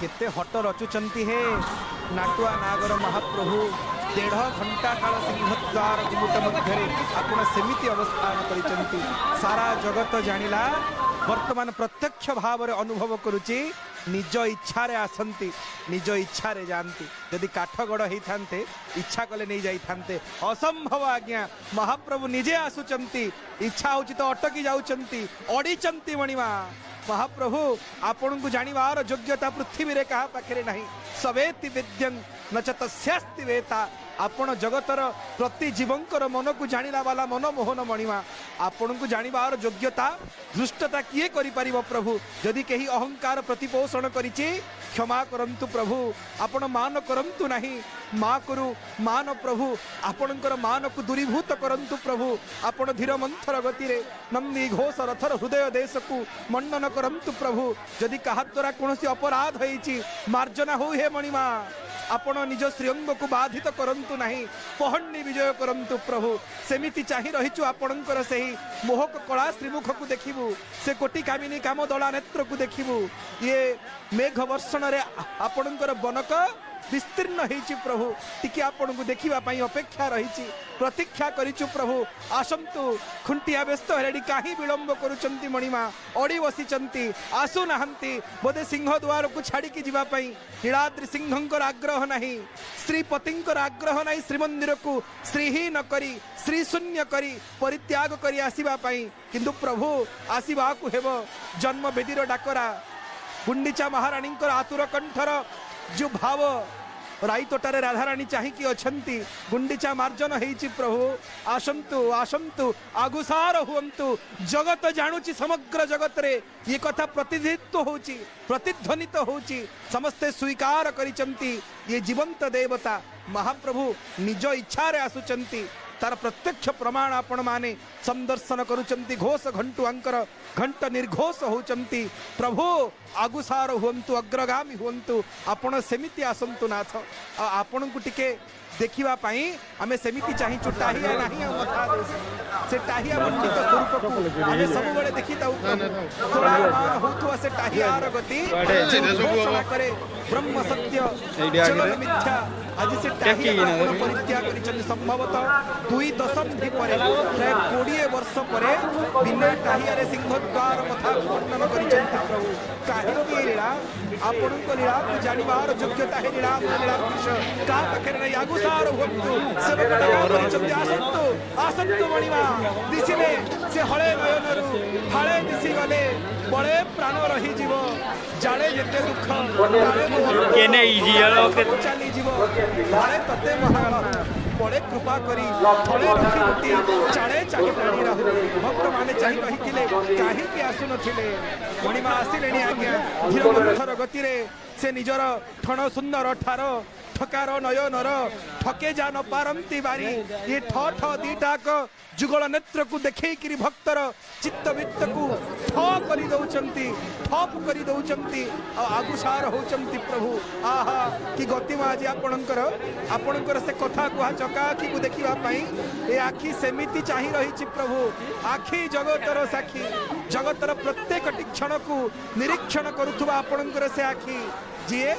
केते हट रचुचंती हे नाटुआ नागर महाप्रभु 1.5 घंटा काल सिंहद्वार गुमुट मध्य आपण सेमिति अवस्थान करिसंती। सारा जगत जानिला वर्तमान प्रत्यक्ष भाव रे अनुभव करुची निज इच्छा रे आसंती निज इच्छा रे जानती। यदि काठगड़ होते इच्छा कले नहीं जाइए असंभव आज्ञा महाप्रभु निजे आसुचंती। इच्छा होची तो अटकी जाउचंती अड़ीचंती मणिमा महाप्रभु आपण को जानिबार योग्यता पृथ्वी रे कहा पाखरे नहीं। सवेति वेद्यं न च तस्यास्ति वेता। आपण जगतर प्रति जीवंकर मन को जानिला वाला मनमोहन मणिमा आपण को जानिबार योग्यता धृष्टता किए करि परिबो प्रभु। यदि केही अहंकार प्रतिपोषण करिछि क्षमा करंतु प्रभु। आपण मान करंतु नहीं मा करू मान प्रभु। आपणकर मान को दूरीभूत करंतु प्रभु। आपण धीर मंथर गति रे नंदी घोष रथर हृदय देश को मंडन करंतु प्रभु। यदि कहा द्वारा कोनोसी अपराध होईछि मार्जना हो हे मणिमा आपण निज श्रीअंग को बाधित करंतु नहीं पहन्नी विजय करंतु प्रभु। सेमिति चाहि रहिछु आपणकर सेही मोहक कला श्रीमुख को देखिबु से कोटि कामिनी काम दला नेत्र को देखिबु। ये मेघ वर्षण रे आपणकर बनक विस्तीर्ण होईछि प्रभु। टिके आपण को देखिबा पई अपेक्षा रहिछि प्रतीक्षा करिछु प्रभु। आसंतु खुंटिया व्यस्त हेडी काही विलंब करूचंती मणिमा अड़ी बसिचंती आसु नाहंती बोधे सिंह द्वार को छाड़ी की जीवा पई नीलाद्रि सिंहंकर आग्रह नहीं श्रीपतिंकर आग्रह नहीं श्रीमंदिर को श्रीहीन करी श्री शून्य करी परित्याग करी आसीबा पई किंतु प्रभु आसीबा को हेबो जन्म वेदीर डाकरा गुंडीचा महाराणींकर आतुर कंठर जो भाव राईतोटारे राधाराणी चाहिकी अछंती गुंडीचा मार्जन हेइछि प्रभु। आसंतु आसंतु आगुसार हुअंतु जगत जानुची समग्र जगत रे ये कथा प्रतिनिधित्व होची प्रतिध्वनित होची समस्ते स्वीकार करिचंती ये जीवंत देवता महाप्रभु निज इच्छा रे आसुचंती। तार प्रत्यक्ष प्रमाण आपण माने संदर्शन करुचंती घोष घंटु अंकर घंट निर्घोष होचंती प्रभु। आगुसार हुअंतु अग्रगामी हुअंतु आपण सेमिति आसंतु नाथ आपण को टिके देखिबा पई आमे सेमिति चाहि टाहिया नाही मथा से टाहिया मंडित स्वरूप को आमे सब बळे देखि ताउ कोलामान होतु से टाहियार गति घोषणा करे ब्रह्म सत्य जगत मिथ्या आज से टाहिया परित्याग करिचन संभवतः 2 दशंधि परे प्राय 20 वर्ष परे बिना टाहिया रे सिंहद्वार मथा वर्णन करिचन प्रभु। काहे लीला आपण को लीला को जानिबार योग्यता है लीला लीला का पाखरे नै आगुसार होतु सेवक डगा करिचन आसंतु आसंतु मणिमा दिसिले से हळे नयनरु फाळे दिसि गले बळे प्राण रही जीव जाळे जेते दुख केने इजियो के चली जीव भाळे तते महाराज बड़े कृपा करी थले रखी उठी चाळे चाहि प्राणी रहु भक्त माने चाहि कहिथिले काहे कि आसु नथिले मणिमा आसिलेनी आज्ञा धीर मंथर गति रे से निजर ठण सुंदर ठार ठकार नयनर ठके जा न पारंती बारी ये ठ ठ दीटाक जुगल नेत्र को देखे कि भक्तर चित्त वित्त को ठप करी दउचंती ठप करी दउचंती आगुसार होचंती प्रभु। आहा कि गतिमा आज आपणकर से कथा कुहा चका आखि को देखिबा पई ए आखि सेमिति चाहि रहिछि प्रभु। आखि जगतर साखी जगतर प्रत्येक क्षण को निरीक्षण करुथुबा आपणकर से आखि जिए